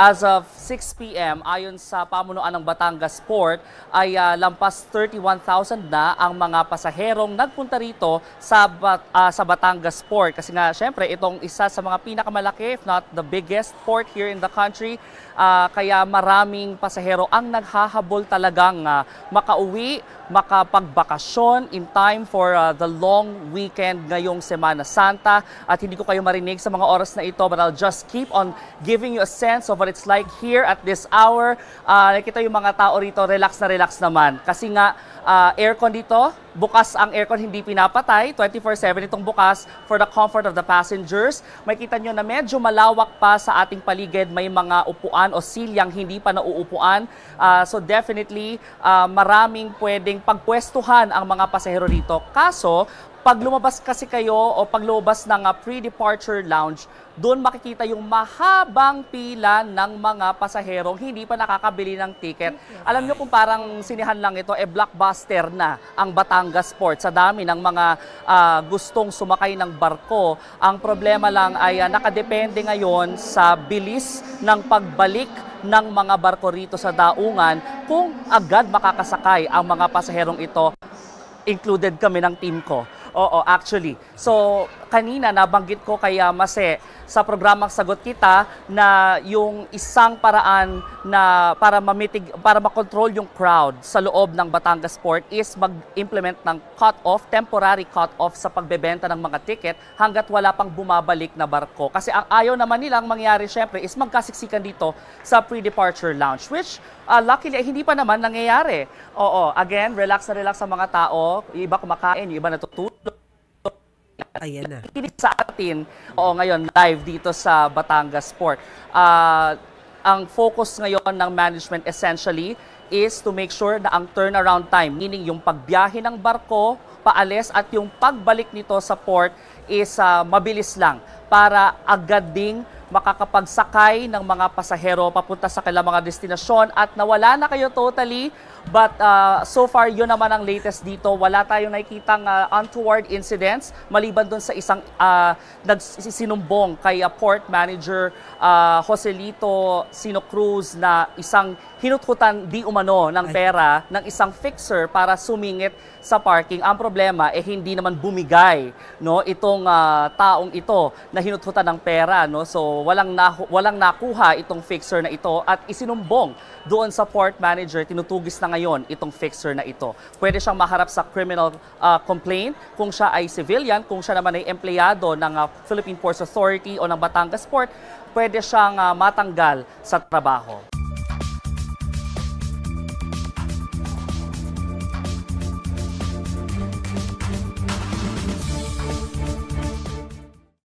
As of 6 p.m., ayon sa pamunuan ng Batangas Port, ay lampas 31,000 na ang mga pasaherong nagpunta rito sa Batangas Port. Kasi nga, syempre, itong isa sa mga pinakamalaki, if not the biggest port here in the country. Kaya maraming pasahero ang naghahabol talagang makauwi, makapagbakasyon in time for the long weekend ngayong Semana Santa. At hindi ko kayo marinig sa mga oras na ito, but I'll just keep on giving you a sense of what it's like here at this hour. Nakita yung mga tao rito, relax na relax naman. Kasi nga, aircon dito, bukas ang aircon, hindi pinapatay, 24/7 itong bukas for the comfort of the passengers. Makita nyo na medyo malawak pa sa ating paligid, may mga upuan o silyang hindi pa nauupuan. So definitely, maraming pwedeng pagpwestuhan ang mga pasahero rito. Kaso, pag lumabas kasi kayo o pag lumabas ng pre-departure lounge, doon makikita yung mahabang pila ng mga pasaherong hindi pa nakakabili ng ticket. Alam nyo kung parang sinihan lang ito, blockbuster na ang Batangas Port sa dami ng mga gustong sumakay ng barko. Ang problema lang ay nakadepende ngayon sa bilis ng pagbalik ng mga barko rito sa daungan kung agad makakasakay ang mga pasaherong ito. Included kami ng team ko. Oo, actually. So, kanina nabanggit ko kay Mase sa programang Sagot Kita na yung isang paraan na para makontrol yung crowd sa loob ng Batangas Port is mag-implement ng cut-off, temporary cut-off sa pagbebenta ng mga ticket hanggat wala pang bumabalik na barko. Kasi ang ayaw naman nilang mangyari syempre is magkasiksikan dito sa pre-departure lounge, which luckily hindi pa naman nangyayari. Oo, again, relax na relax sa mga tao, yung iba kumakain, yung iba natutulog. Ayan na. Kinig sa atin, ngayon live dito sa Batangas Port. Ang focus ngayon ng management essentially is to make sure na ang turnaround time, meaning yung pagbiyahe ng barko, paalis at yung pagbalik nito sa port is mabilis lang para agad ding makakapagsakay ng mga pasahero papunta sa kanilang mga destinasyon at nawala na kayo totally. But so far, yun naman ang latest dito. Wala tayong nakikitang untoward incidents maliban dun sa isang nagsinumbong kay Port Manager Joselito Sino Cruz na isang hinuthutan di umano ng pera ng isang fixer para sumingit sa parking. Ang problema hindi naman bumigay, no, itong taong ito na hinuthutan ng pera, no. So walang nakuha itong fixer na ito at isinumbong doon sa port manager. Tinutugis na ngayon itong fixer na ito. Pwede siyang maharap sa criminal complaint kung siya ay civilian, kung siya naman ay empleyado ng Philippine Ports Authority o ng Batangas Port, pwede siyang matanggal sa trabaho.